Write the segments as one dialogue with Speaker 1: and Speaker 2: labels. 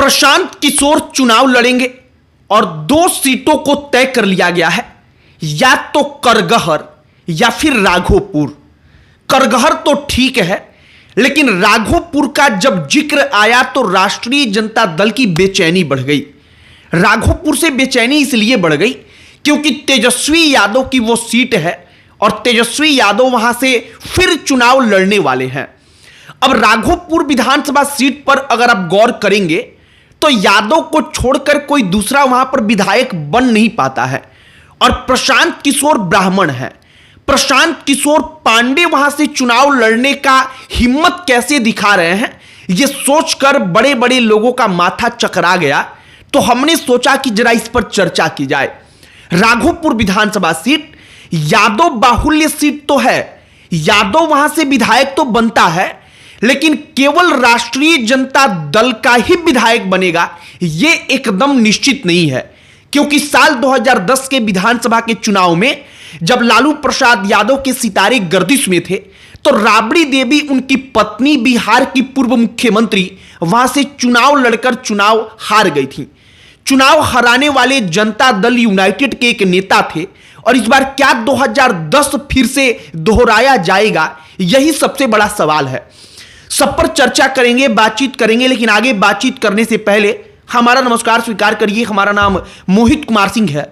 Speaker 1: प्रशांत किशोर चुनाव लड़ेंगे और 2 सीटों को तय कर लिया गया है, या तो करगहर या फिर राघोपुर। करगहर तो ठीक है, लेकिन राघोपुर का जब जिक्र आया तो राष्ट्रीय जनता दल की बेचैनी बढ़ गई। राघोपुर से बेचैनी इसलिए बढ़ गई क्योंकि तेजस्वी यादव की वो सीट है और तेजस्वी यादव वहां से फिर चुनाव लड़ने वाले हैं। अब राघोपुर विधानसभा सीट पर अगर आप गौर करेंगे तो यादव को छोड़कर कोई दूसरा वहां पर विधायक बन नहीं पाता है और प्रशांत किशोर ब्राह्मण है। प्रशांत किशोर पांडे वहां से चुनाव लड़ने का हिम्मत कैसे दिखा रहे हैं, यह सोचकर बड़े बड़े लोगों का माथा चकरा गया। तो हमने सोचा कि जरा इस पर चर्चा की जाए। राघोपुर विधानसभा सीट यादव बाहुल्य सीट तो है, यादव वहां से विधायक तो बनता है, लेकिन केवल राष्ट्रीय जनता दल का ही विधायक बनेगा यह एकदम निश्चित नहीं है। क्योंकि साल 2010 के विधानसभा के चुनाव में जब लालू प्रसाद यादव के सितारे गर्दिश में थे तो राबड़ी देवी उनकी पत्नी बिहार की पूर्व मुख्यमंत्री वहां से चुनाव लड़कर चुनाव हार गई थी। चुनाव हराने वाले जनता दल यूनाइटेड के एक नेता थे और इस बार क्या 2010 फिर से दोहराया जाएगा, यही सबसे बड़ा सवाल है। सब पर चर्चा करेंगे, बातचीत करेंगे, लेकिन आगे बातचीत करने से पहले हमारा नमस्कार स्वीकार करिए। हमारा नाम मोहित कुमार सिंह है।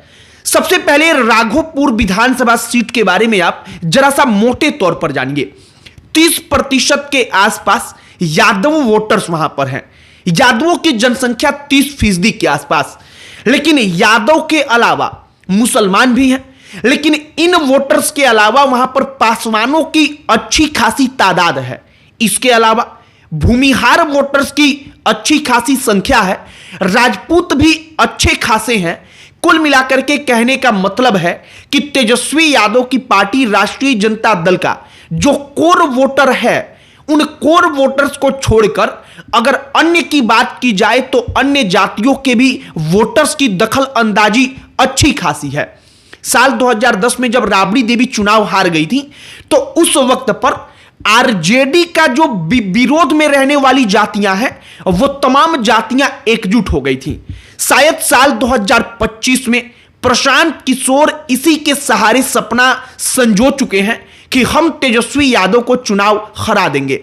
Speaker 1: सबसे पहले राघोपुर विधानसभा सीट के बारे में आप जरा सा मोटे तौर पर जानिए। 30% के आसपास यादव वोटर्स वहां पर हैं। यादवों की जनसंख्या 30% के आसपास, लेकिन यादव के अलावा मुसलमान भी हैं। लेकिन इन वोटर्स के अलावा वहां पर पासवानों की अच्छी खासी तादाद है। इसके अलावा भूमिहार वोटर्स की अच्छी खासी संख्या है, राजपूत भी अच्छे खासे हैं। कुल मिलाकर के कहने का मतलब है कि तेजस्वी यादव की पार्टी राष्ट्रीय जनता दल का जो कोर वोटर है, उन कोर वोटर्स को छोड़कर अगर अन्य की बात की जाए तो अन्य जातियों के भी वोटर्स की दखल अंदाजी अच्छी खासी है। साल 2010 में जब राबड़ी देवी चुनाव हार गई थी तो उस वक्त पर आरजेडी का जो विरोध में रहने वाली जातियां हैं वो तमाम जातियां एकजुट हो गई थी। शायद साल 2025 में प्रशांत किशोर इसी के सहारे सपना संजो चुके हैं कि हम तेजस्वी यादव को चुनाव हरा देंगे।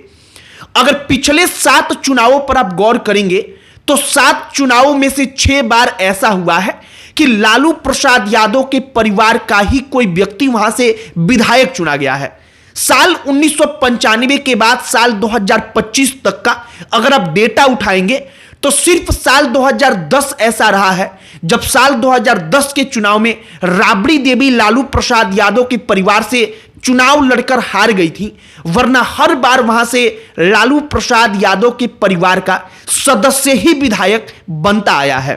Speaker 1: अगर पिछले 7 चुनावों पर आप गौर करेंगे तो 7 चुनावों में से 6 बार ऐसा हुआ है कि लालू प्रसाद यादव के परिवार का ही कोई व्यक्ति वहां से विधायक चुना गया है। साल 1995 के बाद साल 2025 तक का अगर आप डेटा उठाएंगे तो सिर्फ साल 2010 ऐसा रहा है जब साल 2010 के चुनाव में राबड़ी देवी लालू प्रसाद यादव के परिवार से चुनाव लड़कर हार गई थी, वरना हर बार वहां से लालू प्रसाद यादव के परिवार का सदस्य ही विधायक बनता आया है।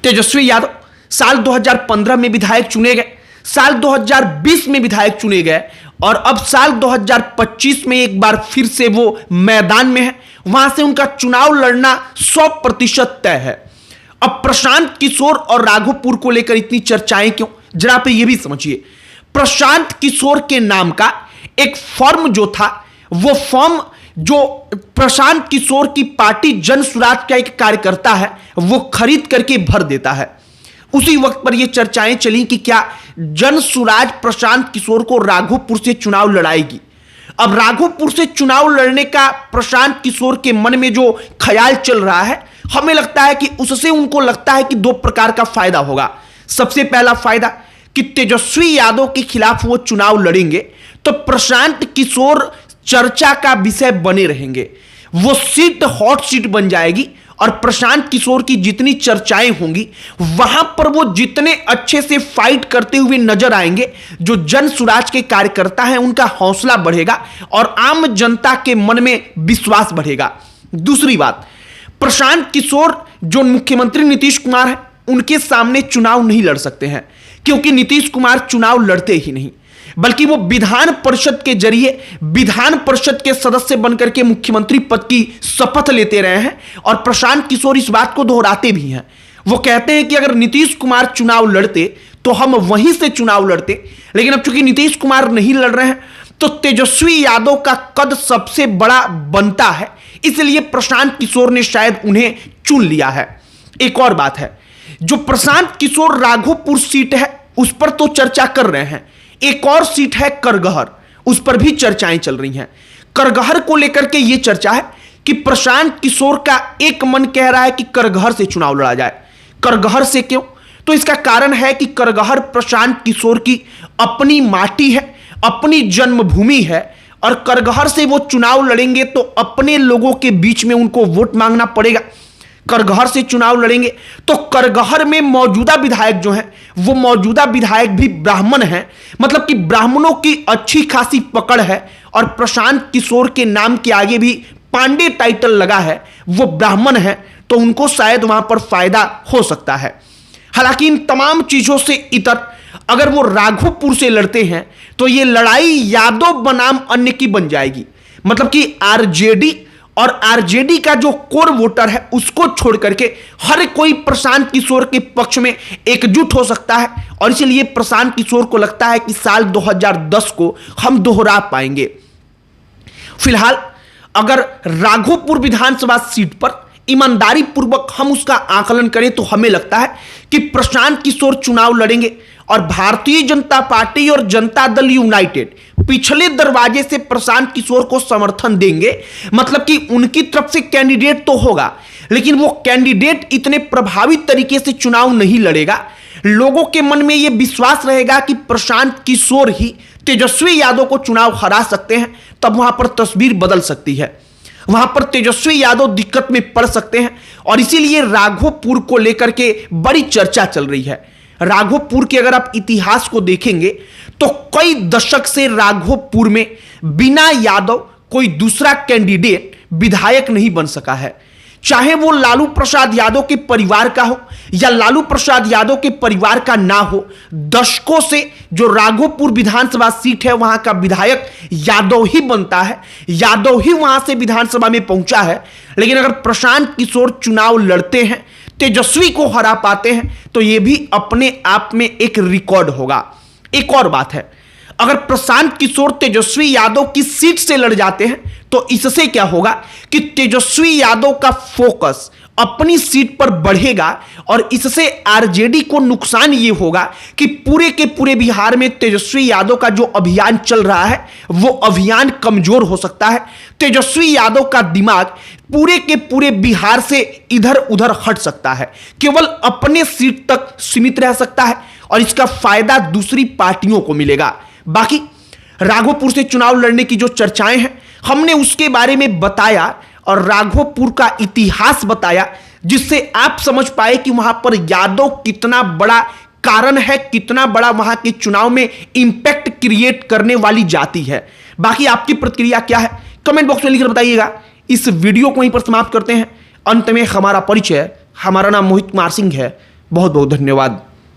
Speaker 1: तेजस्वी यादव साल 2015 में विधायक चुने गए, साल 2020 में विधायक चुने गए और अब साल 2025 में एक बार फिर से वो मैदान में है। वहां से उनका चुनाव लड़ना 100% तय है। अब प्रशांत किशोर और राघोपुर को लेकर इतनी चर्चाएं क्यों, जरा पे ये भी समझिए। प्रशांत किशोर के नाम का एक फॉर्म जो था, वो फॉर्म जो प्रशांत किशोर की पार्टी जन सुराज का एक कार्यकर्ता है वो खरीद करके भर देता है। उसी वक्त पर यह चर्चाएं चली कि क्या जन सुराज प्रशांत किशोर को राघोपुर से चुनाव लड़ाएगी। अब राघोपुर से चुनाव लड़ने का प्रशांत किशोर के मन में जो ख्याल चल रहा है, हमें लगता है कि उससे उनको लगता है कि 2 प्रकार का फायदा होगा। सबसे पहला फायदा कि तेजस्वी यादव के खिलाफ वो चुनाव लड़ेंगे तो प्रशांत किशोर चर्चा का विषय बने रहेंगे, वो सीट हॉट सीट बन जाएगी और प्रशांत किशोर की जितनी चर्चाएं होंगी वहां पर वो जितने अच्छे से फाइट करते हुए नजर आएंगे, जो जन सुराज के कार्यकर्ता हैं उनका हौसला बढ़ेगा और आम जनता के मन में विश्वास बढ़ेगा। दूसरी बात, प्रशांत किशोर जो मुख्यमंत्री नीतीश कुमार हैं उनके सामने चुनाव नहीं लड़ सकते हैं, क्योंकि नीतीश कुमार चुनाव लड़ते ही नहीं, बल्कि वो विधान परिषद के जरिए विधान परिषद के सदस्य बनकर के मुख्यमंत्री पद की शपथ लेते रहे हैं और प्रशांत किशोर इस बात को दोहराते भी हैं। वो कहते हैं कि अगर नीतीश कुमार चुनाव लड़ते तो हम वहीं से चुनाव लड़ते, लेकिन अब चूंकि नीतीश कुमार नहीं लड़ रहे हैं तो तेजस्वी यादव का कद सबसे बड़ा बनता है, इसलिए प्रशांत किशोर ने शायद उन्हें चुन लिया है। एक और बात है, जो प्रशांत किशोर राघोपुर सीट है उस पर तो चर्चा कर रहे हैं, एक और सीट है करगहर, उस पर भी चर्चाएं चल रही हैं। करगहर को लेकर के यह चर्चा है कि प्रशांत किशोर का एक मन कह रहा है कि करगहर से चुनाव लड़ा जाए। करगहर से क्यों? तो इसका कारण है कि करगहर प्रशांत किशोर की अपनी माटी है, अपनी जन्मभूमि है, और करगहर से वो चुनाव लड़ेंगे तो अपने लोगों के बीच में उनको वोट मांगना पड़ेगा। करगहर से चुनाव लड़ेंगे तो करगहर में मौजूदा विधायक जो हैं वो मौजूदा विधायक भी ब्राह्मण हैं, मतलब कि ब्राह्मणों की अच्छी खासी पकड़ है, और प्रशांत किशोर के नाम के आगे भी पांडे टाइटल लगा है, वो ब्राह्मण है, तो उनको शायद वहां पर फायदा हो सकता है। हालांकि इन तमाम चीजों से इतर अगर वो राघोपुर से लड़ते हैं तो ये लड़ाई यादव बनाम अन्य की बन जाएगी, मतलब कि आरजेडी और आरजेडी का जो कोर वोटर है उसको छोड़ करके हर कोई प्रशांत किशोर के पक्ष में एकजुट हो सकता है, और इसलिए प्रशांत किशोर को लगता है कि साल 2010 को हम दोहरा पाएंगे। फिलहाल अगर राघोपुर विधानसभा सीट पर ईमानदारी पूर्वक हम उसका आकलन करें तो हमें लगता है कि प्रशांत किशोर चुनाव लड़ेंगे, और भारतीय जनता पार्टी और जनता दल यूनाइटेड पिछले दरवाजे से प्रशांत किशोर को समर्थन देंगे। मतलब कि उनकी तरफ से कैंडिडेट तो होगा, लेकिन वो कैंडिडेट इतने प्रभावी तरीके से चुनाव नहीं लड़ेगा। लोगों के मन में यह विश्वास रहेगा कि प्रशांत किशोर ही तेजस्वी यादव को चुनाव हरा सकते हैं, तब वहां पर तस्वीर बदल सकती है, वहां पर तेजस्वी यादव दिक्कत में पड़ सकते हैं, और इसीलिए राघोपुर को लेकर के बड़ी चर्चा चल रही है। राघोपुर के अगर आप इतिहास को देखेंगे तो कई दशक से राघोपुर में बिना यादव कोई दूसरा कैंडिडेट विधायक नहीं बन सका है, चाहे वो लालू प्रसाद यादव के परिवार का हो या लालू प्रसाद यादव के परिवार का ना हो। दशकों से जो राघोपुर विधानसभा सीट है वहां का विधायक यादव ही बनता है, यादव ही वहां से विधानसभा में पहुंचा है। लेकिन अगर प्रशांत किशोर चुनाव लड़ते हैं, तेजस्वी को हरा पाते हैं, तो यह भी अपने आप में एक रिकॉर्ड होगा। एक और बात है, अगर प्रशांत किशोर तेजस्वी यादव की सीट से लड़ जाते हैं तो इससे क्या होगा कि तेजस्वी यादव का फोकस अपनी सीट पर बढ़ेगा, और इससे आरजेडी को नुकसान यह होगा कि पूरे के पूरे बिहार में तेजस्वी यादव का जो अभियान चल रहा है वो अभियान कमजोर हो सकता है। तेजस्वी यादव का दिमाग पूरे के पूरे बिहार से इधर उधर हट सकता है, केवल अपने सीट तक सीमित रह सकता है, और इसका फायदा दूसरी पार्टियों को मिलेगा। बाकी राघोपुर से चुनाव लड़ने की जो चर्चाएं हैं हमने उसके बारे में बताया, और राघोपुर का इतिहास बताया, जिससे आप समझ पाए कि वहां पर यादव कितना बड़ा कारण है, कितना बड़ा वहां के चुनाव में इंपैक्ट क्रिएट करने वाली जाति है। बाकी आपकी प्रतिक्रिया क्या है कमेंट बॉक्स में लिखकर बताइएगा। इस वीडियो को वहीं पर समाप्त करते हैं। अंत में हमारा परिचय, हमारा नाम मोहित कुमार सिंह है। बहुत बहुत धन्यवाद।